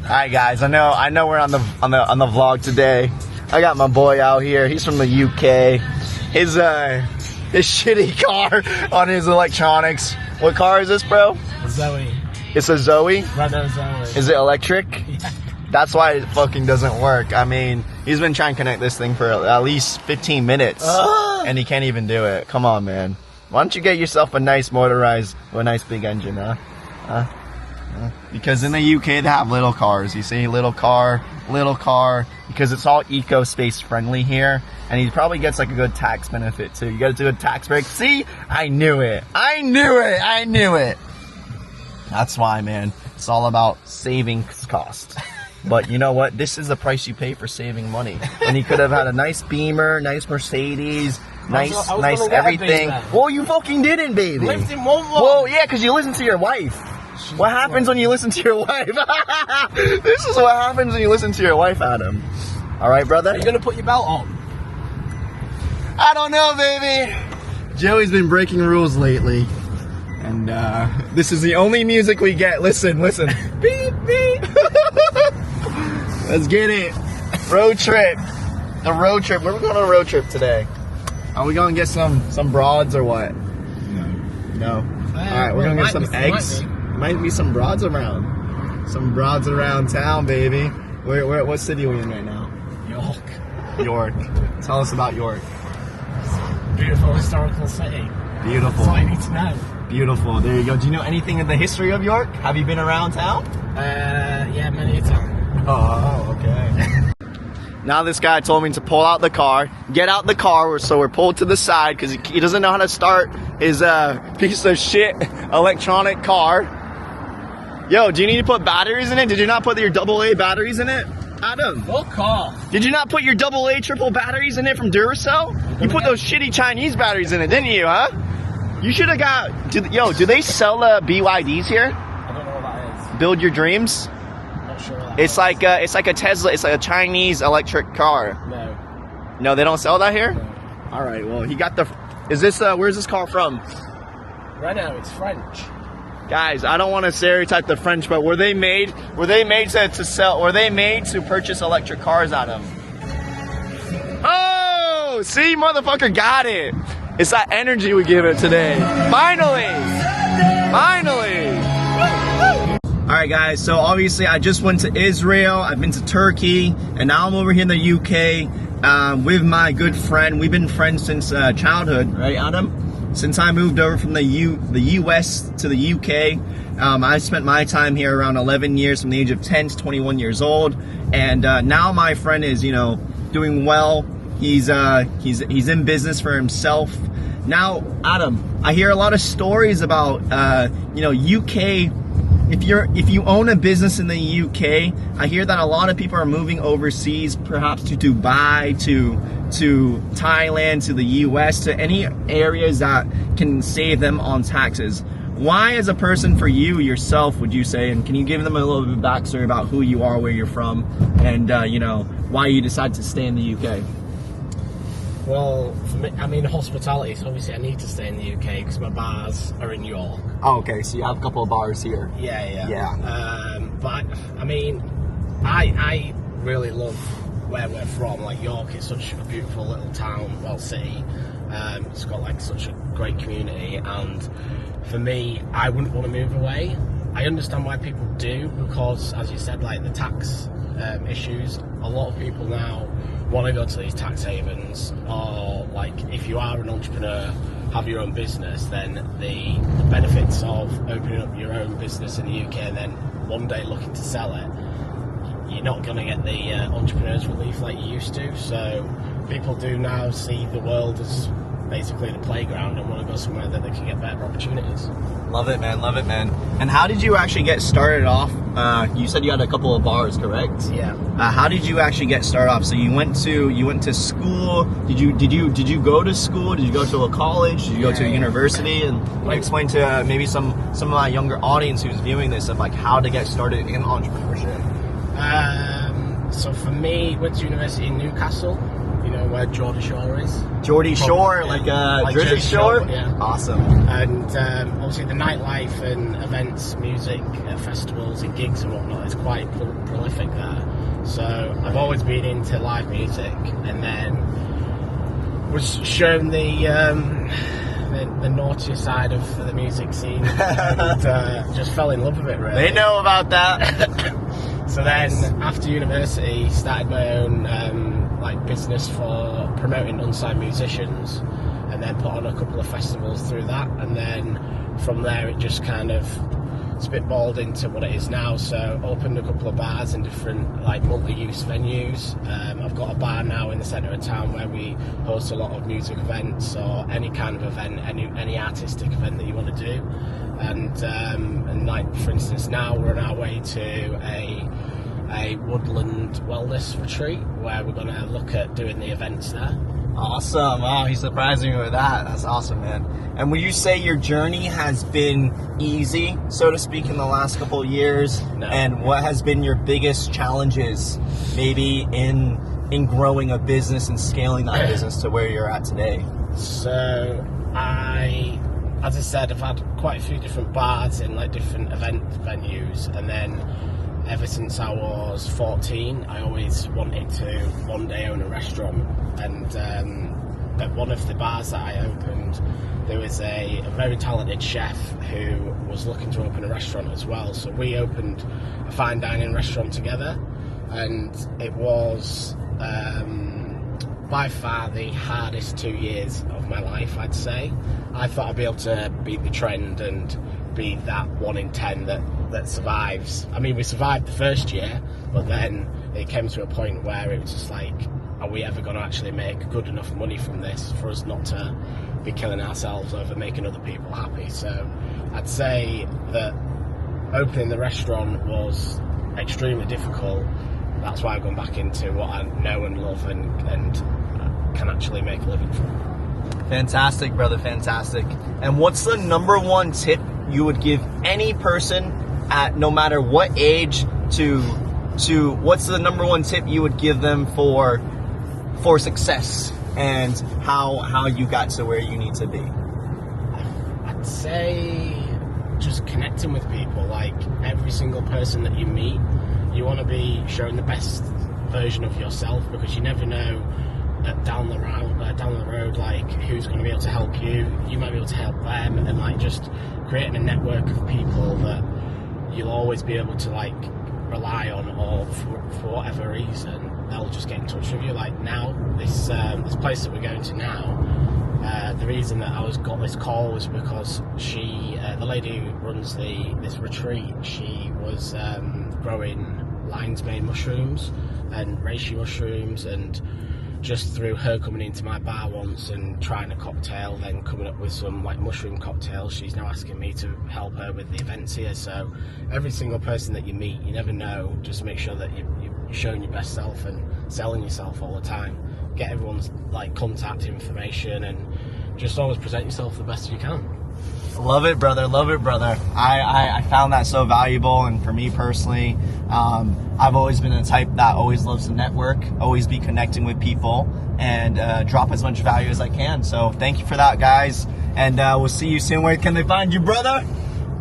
Alright guys, I know we're on the vlog today. I got my boy out here. He's from the UK. His shitty car on his electronics. What car is this, bro? Zoe. It's a Zoe? Renault Zoe. Is it electric? Yeah. That's why it fucking doesn't work. I mean, he's been trying to connect this thing for at least 15 minutes and he can't even do it. Come on, man. Why don't you get yourself a nice motorized, or a nice big engine, huh? Because in the UK they have little cars. You see, little car, because it's all eco-space friendly here, and he probably gets like a good tax benefit too. You get a good tax break. See, I knew it. That's why, man. It's all about saving costs. But you know what? This is the price you pay for saving money. And he could have had a nice Beamer, nice Mercedes, nice everything. Well, you fucking didn't, baby. Lived in one. Well, yeah, because you listen to your wife. What happens when you listen to your wife? This is what happens when you listen to your wife, Adam. All right, brother? Are you going to put your belt on? I don't know, baby. Joey's been breaking rules lately. And this is the only music we get. Listen. Beep, beep. Let's get it. Road trip. The road trip. Where are we going on a road trip today? Are we going to get some broads or what? No. Alright, we're going to get some eggs. Might be some broads around. Some broads around town, baby. What city are we in right now? York. Tell us about York. Beautiful historical city. Beautiful. That's all you need to know. Beautiful. There you go. Do you know anything of the history of York? Have you been around town? Yeah, many a time. Oh, okay. Now this guy told me to pull out the car, get out the car, so we're pulled to the side because he doesn't know how to start his piece of shit electronic car. Yo, do you need to put batteries in it? Did you not put your AA batteries in it? Adam. Fuck off. Did you not put your AA triple batteries in it from Duracell? You put those shitty Chinese batteries in it, didn't you, huh? You should have got... do they sell BYDs here? I don't know what that is. Build your dreams? Not sure what that It's like a Tesla. It's like a Chinese electric car. No. No, they don't sell that here? No. Alright, well, he got the... Is this... where's this car from? Renault, it's French. Guys, I don't want to stereotype the French, but were they made to sell... Were they made to purchase electric cars on them? Oh! See, motherfucker got it! It's that energy we give it today. Finally! Alright guys, so obviously I just went to Israel, I've been to Turkey, and now I'm over here in the UK with my good friend. We've been friends since childhood, right, Adam? Since I moved over from the US to the UK, I spent my time here around 11 years, from the age of 10 to 21 years old, and now my friend is, doing well. He's in business for himself. Now, Adam, I hear a lot of stories about, UK. If you own a business in the UK, I hear that a lot of people are moving overseas, perhaps to Dubai, to Thailand, to the US, to any areas that can save them on taxes. Why, as a person, for you yourself, would you say, and can you give them a little bit of backstory about who you are, where you're from, and why you decided to stay in the UK? Well, for me, I mean, hospitality, so obviously I need to stay in the UK because my bars are in York. Oh, okay, so you have a couple of bars here. Yeah. But, I mean, I really love where we're from. Like, York is such a beautiful little town, well, city. It's got, like, such a great community, and for me, I wouldn't want to move away. I understand why people do, because, as you said, like, the tax issues, a lot of people now want to go to these tax havens, or like if you are an entrepreneur, have your own business, then the benefits of opening up your own business in the UK and then one day looking to sell it, you're not going to get the entrepreneur's relief like you used to. So people do now see the world as basically the playground and want to go somewhere that they can get better opportunities. Love it, man. And how did you actually get started off? You said you had a couple of bars, correct? Yeah. How did you actually get started off? So you went to school. Did you go to school? Did you go to a college? Did you go to a university? And can you explain to maybe some of my younger audience who's viewing this of like how to get started in entrepreneurship? So for me, went to university in Newcastle. You know where Geordie Shore is? Geordie Shore, Yeah. like Jersey Jersey Shore? Yeah. Awesome. And obviously the nightlife and events, music, festivals and gigs and whatnot is quite prolific there. So I've always been into live music, and then was shown the naughtier side of the music scene, and just fell in love with it, really. They know about that. So then, after university, started my own business for promoting unsigned musicians, and then put on a couple of festivals through that, and then from there it just kind of spitballed into what it is now. So opened a couple of bars in different multi-use venues. I've got a bar now in the centre of town where we host a lot of music events or any kind of event, any artistic event that you want to do. And for instance, now we're on our way to a woodland wellness retreat where we're going to look at doing the events there. Awesome. Oh, he's surprising me with that. That's awesome, man. And would you say your journey has been easy, so to speak, in the last couple of years? No. And what has been your biggest challenges maybe in growing a business and scaling that business to where you're at today? So as I said, I've had quite a few different bars in different event venues, and then ever since I was 14, I always wanted to one day own a restaurant. And at one of the bars that I opened, there was a very talented chef who was looking to open a restaurant as well. So we opened a fine dining restaurant together, and it was by far the hardest 2 years of my life, I'd say. I thought I'd be able to beat the trend and be that 1 in 10 that survives. I mean, we survived the first year, but then it came to a point where it was just like, are we ever going to actually make good enough money from this for us not to be killing ourselves over making other people happy? So I'd say that opening the restaurant was extremely difficult. That's why I've gone back into what I know and love and can actually make a living from. Fantastic, brother, fantastic. And what's the number one tip you would give any person at no matter what age to what's the number one tip you would give them for success and how you got to where you need to be? I'd say just connecting with people. Every single person that you meet, you want to be showing the best version of yourself, because you never know down the road who's going to be able to help you. You might be able to help them, and just creating a network of people that you'll always be able to rely on, or for whatever reason they'll just get in touch with you. Now this place that we're going to now, the reason that I got this call was because the lady who runs this retreat, she was growing lion's mane mushrooms and reishi mushrooms, and just through her coming into my bar once and trying a cocktail, then coming up with some mushroom cocktails, she's now asking me to help her with the events here. So every single person that you meet, you never know, just make sure that you're showing your best self and selling yourself all the time. Get everyone's contact information and just always present yourself the best you can. Love it, brother. Love it, brother. I found that so valuable, and for me personally, I've always been the type that always loves to network, always be connecting with people, and drop as much value as I can. So thank you for that, guys, and we'll see you soon. Where can they find you, brother?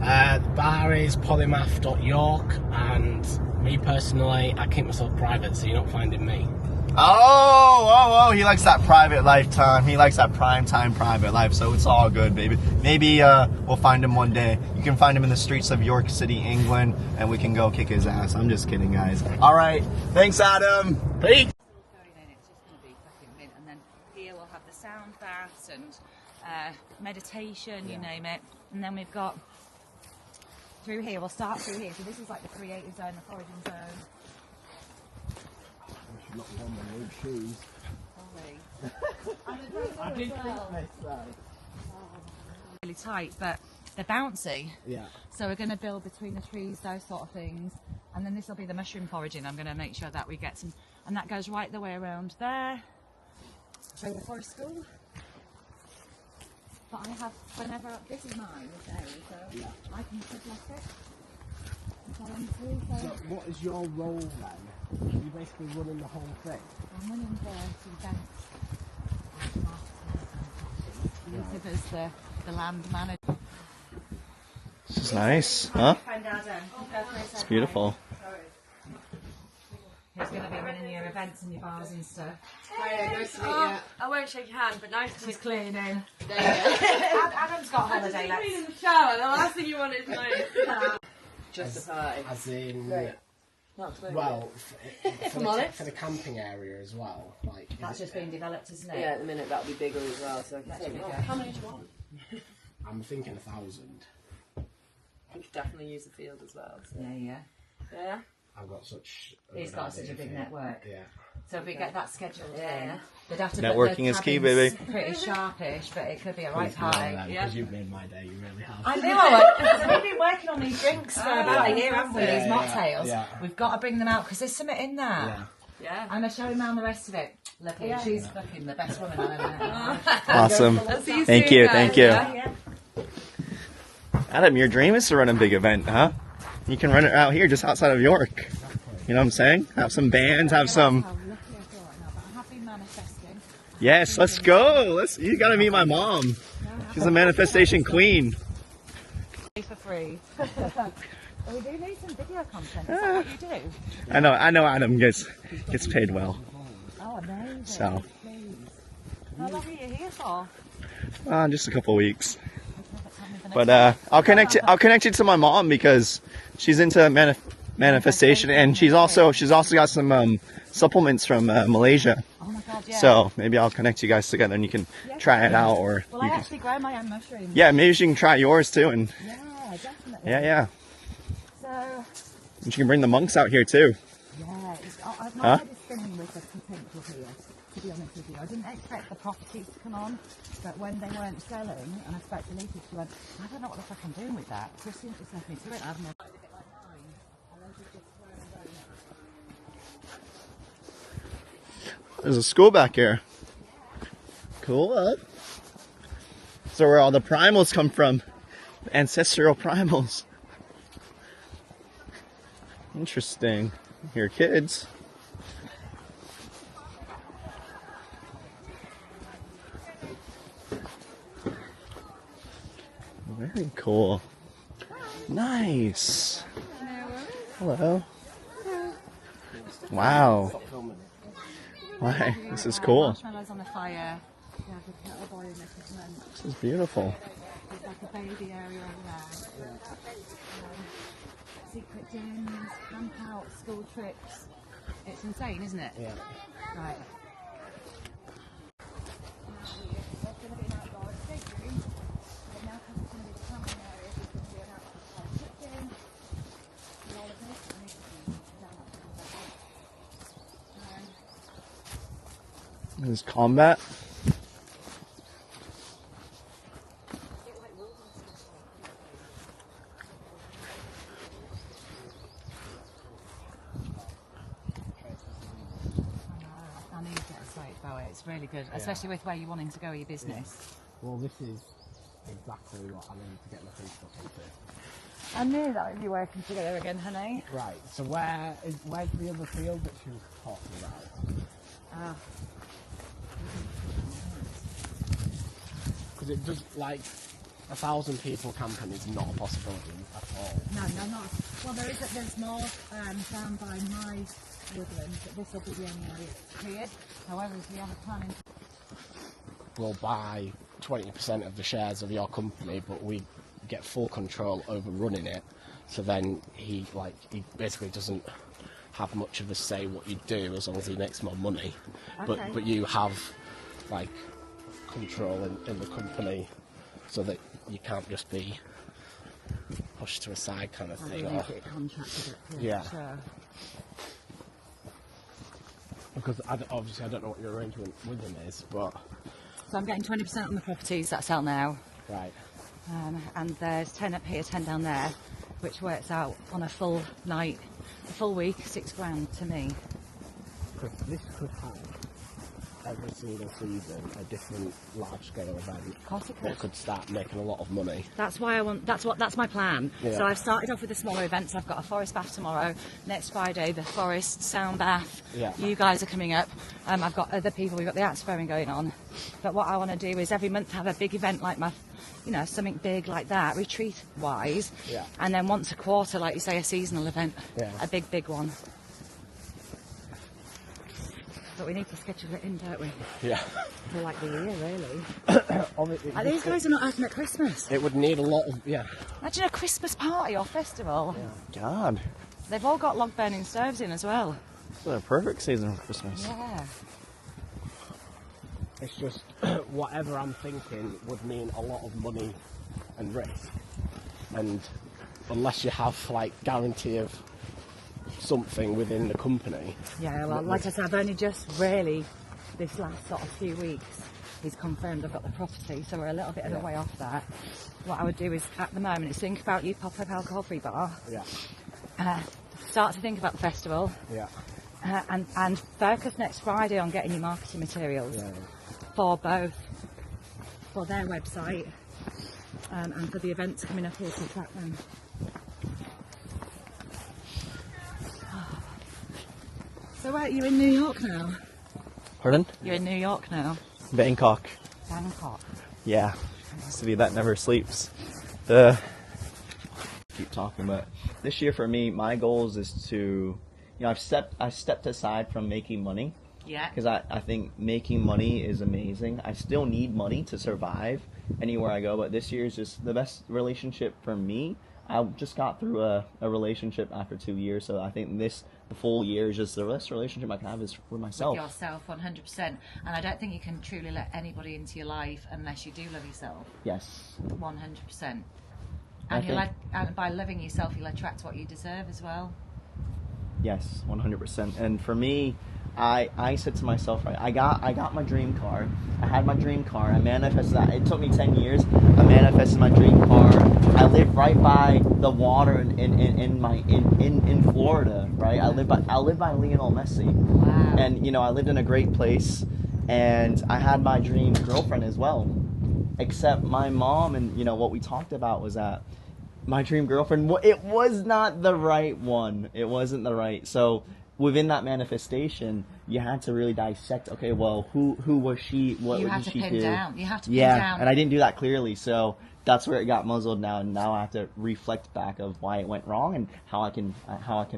The bar is polymath.york, and me personally, I keep myself private, so you're not finding me. Oh, he likes that private lifetime. He likes that prime time private life, so it's all good, baby. Maybe we'll find him one day. You can find him in the streets of York City, England, and we can go kick his ass. I'm just kidding, guys. All right. Thanks, Adam. Peace. It's just going to be fucking mint. And then here we'll have the sound baths and meditation, you name it. And then we've got through here, we'll start through here. So this is the creative zone, the foraging zone. Not one of those shoes. I did really tight, but they're bouncy. Yeah. So we're going to build between the trees, those sort of things, and then this will be the mushroom foraging. I'm going to make sure that we get some, and that goes right the way around there. Show the forest school. But I have, this is mine, this area, so I can sublet it. So what is your role then You're basically running the whole thing. I'm running the events. Yusuf is the land manager. This is nice, huh? Friend Adam, It's beautiful. He's going to be running your events and your bars and stuff. Hiya, nice to meet you. I won't shake your hand, but nice to meet She's cleaning. you. There you go. Adam's got holiday. I've been Let's... in the shower. The last thing you want is my just a party. As in, Not clear. well, honest. for the camping area as well. Like, That's just being developed, isn't it? Yeah, at the minute that'll be bigger as well. So I can That's say, bigger. how many do you want? I'm thinking 1,000. We could definitely use the field as well. So. Yeah. Yeah. I've got such. He's got such a big network. Yeah. So if we get that scheduled Yeah. in, they'd have to Networking put the is key, cabins baby. Pretty sharpish, but it could be a right party. Because you've made my day, you really have. I knew I would. So we've been working on these drinks for about a year, haven't we? Yeah, These mocktails. yeah. We've got to bring them out because there's something in there. Yeah. Yeah. I'm going to show him around the rest of it. Look, she's fucking the best woman I've ever met. Awesome. I'll see you Thank soon, you, guys, thank you. yeah? Adam, your dream is to run a big event, huh? You can run it out here just outside of York. You know what I'm saying? Have some bands, have some... How lucky I feel right now, but I have been manifesting. Yes, let's go. You gotta meet my mom. She's a manifestation queen. For free. We do need some video content. Is that what you do? I know Adam gets paid well. Oh, amazing. So. Please. How long are you here for? Just a couple weeks. But I'll connect you to my mom because she's into manifestation, and she's also got some supplements from Malaysia. Oh my God, yeah. So maybe I'll connect you guys together, and you can try it out, or Well, you I can, actually grow my own mushrooms. yeah, maybe you can try yours too, and Yeah, definitely. yeah, So, and you can bring the monks out here too. yeah, I've Huh? not had a spinning with the potential here, to be honest with you. I didn't expect the properties to come on, but when they weren't selling, and I spoke to Lisa, she went, I don't know what the fuck I'm doing with that. So as soon as it's left me to it, I have no... There's a school back here. Cool. So where all the primals come from. Ancestral primals. Interesting. Here, kids. Very cool. Nice. Hello. Wow. Why? This is cool. Marshmallows on the fire. Yeah, the kettle boiling equipment. This is beautiful. There's like a baby area over there. Secret dens, camp out, school trips. It's insane, isn't it? Yeah. Right. There's going to be an outdoor escape room. And now because it's going to be the camping area, there's going to be an outside kitchen. And all of this. I need to see down that. This is combat. I need to get a site about it. It's really good, especially with where you're wanting to go with your business. Well, this is exactly what I need to get my feet stuck into. I knew that we'd be working together again, honey. Right. So where's the other field that she was talking about? Because it does, like, 1,000 people camping is not a possibility at all. No, not. Well, there's more down by my woodland, but this will be the only area it's cleared. However, if you have a plan We'll buy 20% of the shares of your company, but we get full control over running it. So then he basically doesn't have much of a say what you do as long as he makes more money. Okay. But you have like control in the company, so that you can't just be pushed to a side kind of thing. Or, contracted it. Yeah. Sure. because obviously I don't know what your arrangement with him is, but So I'm getting 20% on the properties that sell now. right. And there's 10 up here, 10 down there, which works out on a full night, a full week, £6 grand to me. This could have every single season a different large-scale event Of course it that could start making a lot of money. That's why I want. That's my plan. Yeah. So I've started off with the smaller events. I've got a forest bath tomorrow. Next Friday, the forest sound bath. Yeah. You guys are coming up. I've got other people. We've got the axe throwing going on. But what I want to do is every month have a big event like something big like that, retreat-wise. Yeah. And then once a quarter, like you say, a seasonal event. Yeah. A big one. But we need to schedule it in, don't we? Yeah. For like the year, really. Obviously, These guys are not having at Christmas. it would need a lot of, Imagine a Christmas party or festival. God, They've all got log burning stoves in as well. it's a perfect season for Christmas. Yeah. It's just, whatever I'm thinking would mean a lot of money and risk. And unless you have, like, guarantee of something within the company. Yeah, well, like I said, I've only just really, this last sort of few weeks, he's confirmed I've got the property, so we're a little bit of a way off that. What I would do is, at the moment, is think about you pop-up alcohol-free bar. Yeah. Start to think about the festival. Yeah. And focus next Friday on getting your marketing materials for both, for their website and for the events coming up here to track them. So where are you in New York now? Pardon? You're in New York now. Bangkok. Bangkok. Yeah, city that never sleeps. Keep talking, but this year for me, my goals is to, I've stepped aside from making money. Yeah. Because I think making money is amazing. I still need money to survive anywhere I go, but this year is just the best relationship for me. I just got through a relationship after 2 years, so I think the full year is just the best relationship I can have is with myself. With yourself, 100%. And I don't think you can truly let anybody into your life unless you do love yourself. Yes. 100%. And by loving yourself, you'll attract what you deserve as well. Yes, 100%. And for me, I said to myself, right, I got my dream car. I had my dream car. I manifested that. It took me 10 years. I manifested my dream car. I live right by the water in Florida, right? I live by Lionel Messi. Wow. And I lived in a great place, and I had my dream girlfriend as well. Except my mom and what we talked about was that my dream girlfriend, it was not the right one. It wasn't the right. So within that manifestation, you had to really dissect. Okay, well, who was she? What You did have to she pin do? down. You have to pin Yeah, down. and I didn't do that clearly. So that's where it got muzzled now, and now I have to reflect back of why it went wrong and how I can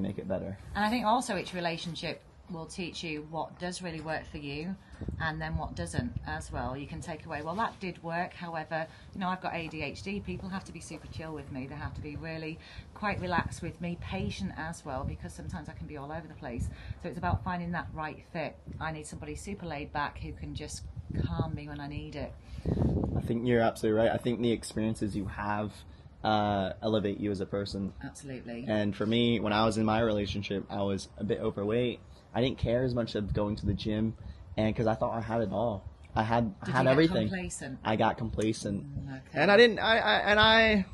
make it better. And I think also each relationship will teach you what does really work for you and then what doesn't as well. You can take away, well, that did work, however, I've got ADHD. People have to be super chill with me. They have to be really quite relaxed with me, patient as well, because sometimes I can be all over the place. So it's about finding that right fit. I need somebody super laid back who can just calm me when I need it. I think you're absolutely right. I think the experiences you have elevate you as a person. Absolutely. And for me, when I was in my relationship, I was a bit overweight. I didn't care as much of going to the gym, and because I thought I had it all. I had everything. Complacent? I got complacent, Okay. and I didn't.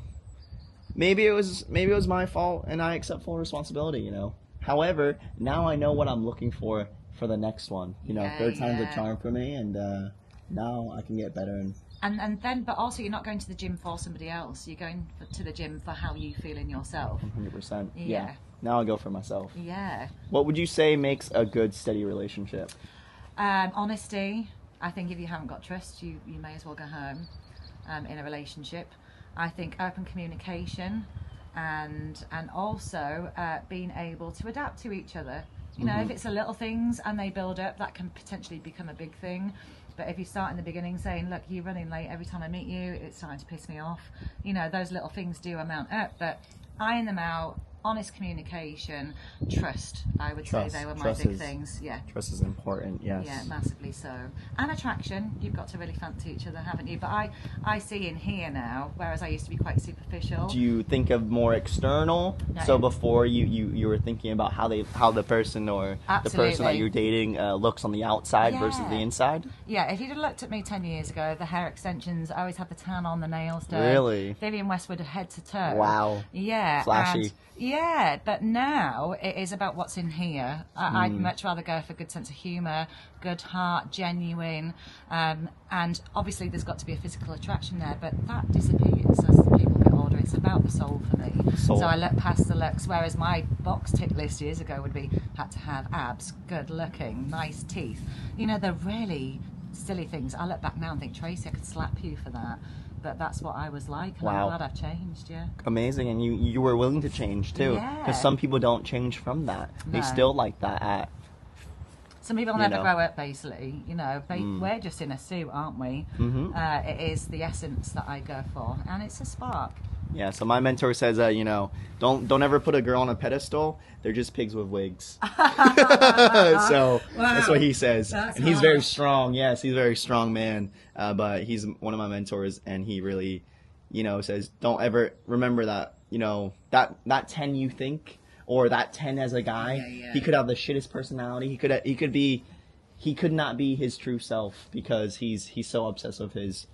Maybe it was my fault, and I accept full responsibility. However, now I know what I'm looking for the next one. Third time's a charm for me, and now I can get better. And then, but also you're not going to the gym for somebody else. You're going to the gym for how you feel in yourself. 100%. Yeah. Now I go for myself. Yeah. What would you say makes a good, steady relationship? Honesty. I think if you haven't got trust, you may as well go home in a relationship. I think open communication and also being able to adapt to each other. If it's the little things and they build up, that can potentially become a big thing. But if you start in the beginning saying, look, you're running late every time I meet you, it's starting to piss me off. Those little things do amount up. But iron them out, honest communication, trust, I would say they were my big things. Yeah. Trust is important, yes. Yeah, massively so. And attraction, you've got to really fancy each other, haven't you? But I see in here now, whereas I used to be quite superficial. Do you think of more external? No. So before you were thinking about how the person or the person that you're dating looks on the outside versus the inside? Yeah, if you'd have looked at me 10 years ago, the hair extensions, I always had the tan on, the nails done. Really? Vivienne Westwood head to toe. Wow. Yeah. Flashy. Yeah, but now it is about what's in here. I'd much rather go for good sense of humour, good heart, genuine, and obviously there's got to be a physical attraction there, but that disappears as people get older. It's about the soul for me. Soul. So I look past the looks, whereas my box tick list years ago would be had to have abs, good looking, nice teeth. You know, the really silly things. I look back now and think, Tracy, I could slap you for that. But that's what I was like, and Wow. I'm glad I've changed, yeah. Amazing, and you were willing to change too, Yeah. because some people don't change from that. They No. still like that at. Some people You never know. grow up, basically. You know, we're just in a suit, aren't we? It is the essence that I go for, and it's a spark. Yeah, so my mentor says that, you know, don't ever put a girl on a pedestal. They're just pigs with wigs. So that's what he says. That's and he's very harsh. strong. Yes, he's a very strong man. But he's one of my mentors, and he really, you know, says don't ever remember that, you know, that 10 you think, or that 10 as a guy. Yeah. He could have the shittest personality. He could not be his true self because he's so obsessed with his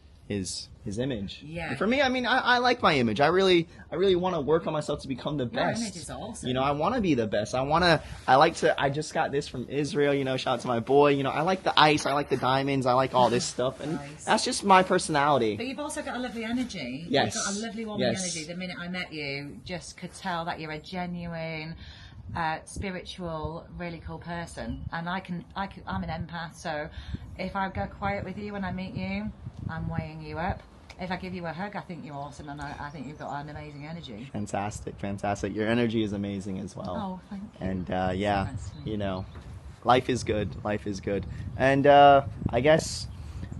image. Yeah. And for me, I mean, I like my image. I really want to work on myself to become the Your best. image is awesome. You know, I want to be the best. I just got this from Israel, you know, shout out to my boy. You know, I like the ice, I like the diamonds, I like all this stuff. And Nice. that's just my personality. But you've also got a lovely energy. Yes. You've got a lovely warm Yes. energy. The minute I met you, just could tell that you're a genuine, spiritual, really cool person. And I'm an empath, so if I go quiet with you when I meet you, I'm weighing you up. If I give you a hug, I think you're awesome, and I think you've got an amazing energy. Fantastic. Your energy is amazing as well. Oh, thank you. And yeah, That's sweet. you know, life is good. And I guess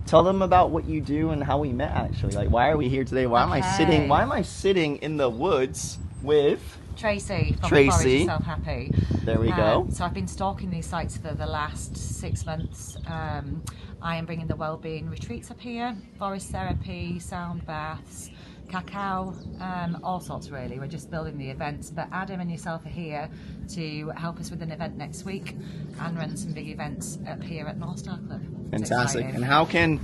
tell them about what you do and how we met. Actually, like, why are we here today? Why am I sitting in the woods with Tracy from Tracy. Forage Yourself Happy. There we go. So I've been stalking these sites for the last 6 months. I am bringing the wellbeing retreats up here, forest therapy, sound baths, cacao, all sorts really. We're just building the events, but Adam and yourself are here to help us with an event next week and run some big events up here at North Star Club. It's Fantastic. exciting. And how can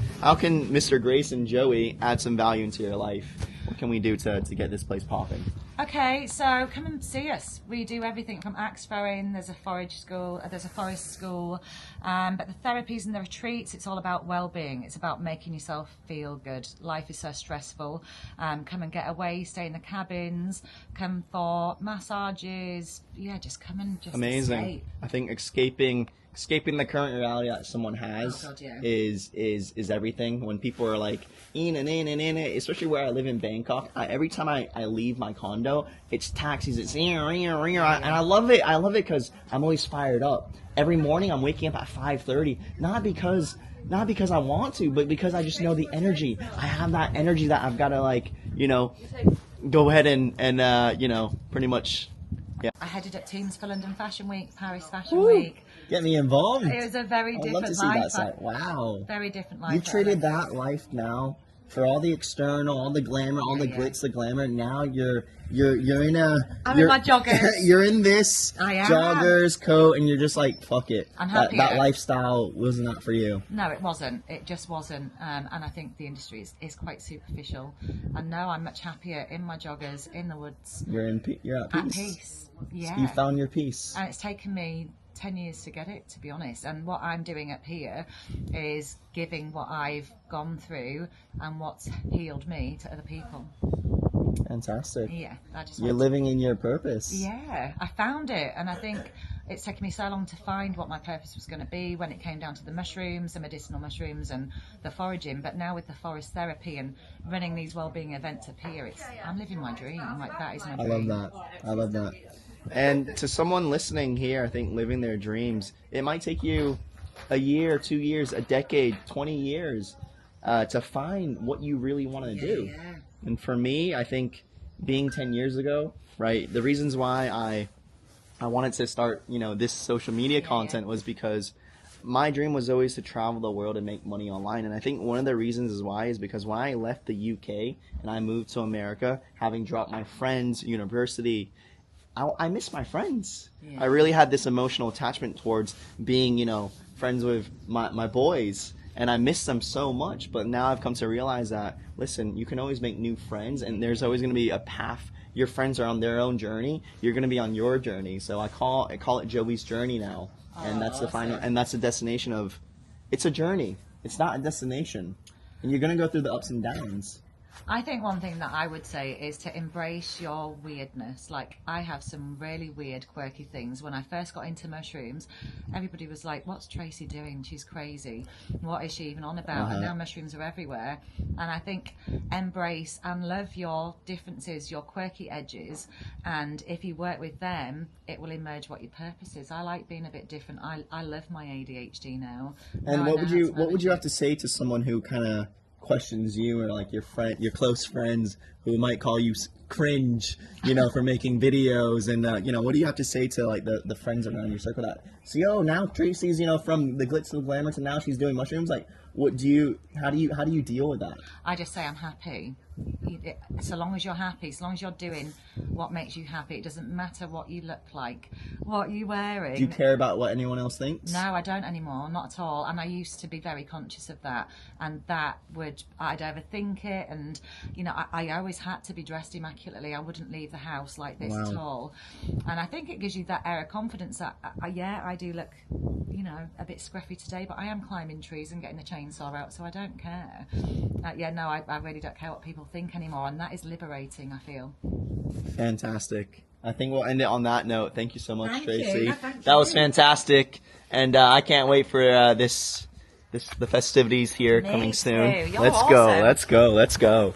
Mr. Grace and Joey add some value into your life? What can we do to get this place popping? Okay, so come and see us. We do everything from axe throwing. There's a forest school, but the therapies and the retreats, it's all about well-being. It's about making yourself feel good. Life is so stressful. Come and get away, stay in the cabins, come for massages. Yeah, just come and just Amazing. escape. I think escaping the current reality that someone has Oh, God, yeah. is everything. When people are like in, especially where I live in Bangkok, every time I leave my condo, it's taxis, it's and I love it. I love it because I'm always fired up. Every morning I'm waking up at 5:30, not because I want to, but because I just know the energy. I have that energy that I've got to, like, you know, go ahead and you know, pretty much. I headed up teams for London Fashion Week, Paris Fashion Week. Get me involved. It was a very I'd different love to see life. that side. Wow. Very different life. You traded that life now for all the external, all the glamour, all the Yeah. glitz, the glamour. Now you're in a. I'm you're, in my joggers. You're in this I am. joggers coat, and you're just like, fuck it. I'm that happier. lifestyle was not for you. No, it wasn't. It just wasn't. And I think the industry is quite superficial. And no, I'm much happier in my joggers, in the woods, You're at peace. at peace. Yeah. You found your peace. And it's taken me 10 years to get it, to be honest. And what I'm doing up here is giving what I've gone through and what's healed me to other people. Fantastic. Yeah, I just You're want living in your purpose. Yeah, I found it, and I think it's taken me so long to find what my purpose was going to be when it came down to the mushrooms, the medicinal mushrooms, and the foraging. But now with the forest therapy and running these wellbeing events up here, I'm living my dream. Like, that is my I dream. love that. And to someone listening here, I think living their dreams, it might take you a year, 2 years, a decade, 20 years to find what you really want to do. Yeah. And for me, I think being 10 years ago, right, the reasons why I wanted to start, you know, this social media content was because my dream was always to travel the world and make money online. And I think one of the reasons is because when I left the UK and I moved to America, having dropped my friends, university, I miss my friends. Yeah. I really had this emotional attachment towards being, you know, friends with my boys. And I miss them so much. But now I've come to realize that, listen, you can always make new friends. And there's always going to be a path your friends are on their own journey, you're gonna be on your journey. So I call it Joey's journey now, and that's the final, and that's the destination of. It's a journey. It's not a destination, and you're gonna go through the ups and downs. I think one thing that I would say is to embrace your weirdness. Like, I have some really weird, quirky things. When I first got into mushrooms, everybody was like, what's Tracy doing? She's crazy. What is she even on about? And now mushrooms are everywhere. And I think embrace and love your differences, your quirky edges. And if you work with them, it will emerge what your purpose is. I like being a bit different. I love my ADHD now. And Now I what know would how you to what would manage you it. have to say to someone who kind of questions you, or like your close friends who might call you cringe, for making videos, and what do you have to say to like the friends around your circle that see, oh, now Tracy's from the glitz and glamour to now she's doing mushrooms? Like, how do you deal with that? I just say I'm happy. So long as you're happy, so long as you're doing what makes you happy, it doesn't matter what you look like, what you're wearing. Do you care about what anyone else thinks? No, I don't anymore, not at all. And I used to be very conscious of that, and I'd overthink it, and I always had to be dressed immaculately. I wouldn't leave the house like this at all. And I think it gives you that air of confidence that I do look a bit scruffy today, but I am climbing trees and getting the chainsaw out, so I don't care. I really don't care what people think anymore, and that is liberating, I feel. Fantastic. I think we'll end it on that note. Thank you so much, Thank Tracy. you. Thank That was you. fantastic, and I can't wait for the festivities here Me coming too. soon. You're Let's awesome. go. Let's go. Let's go.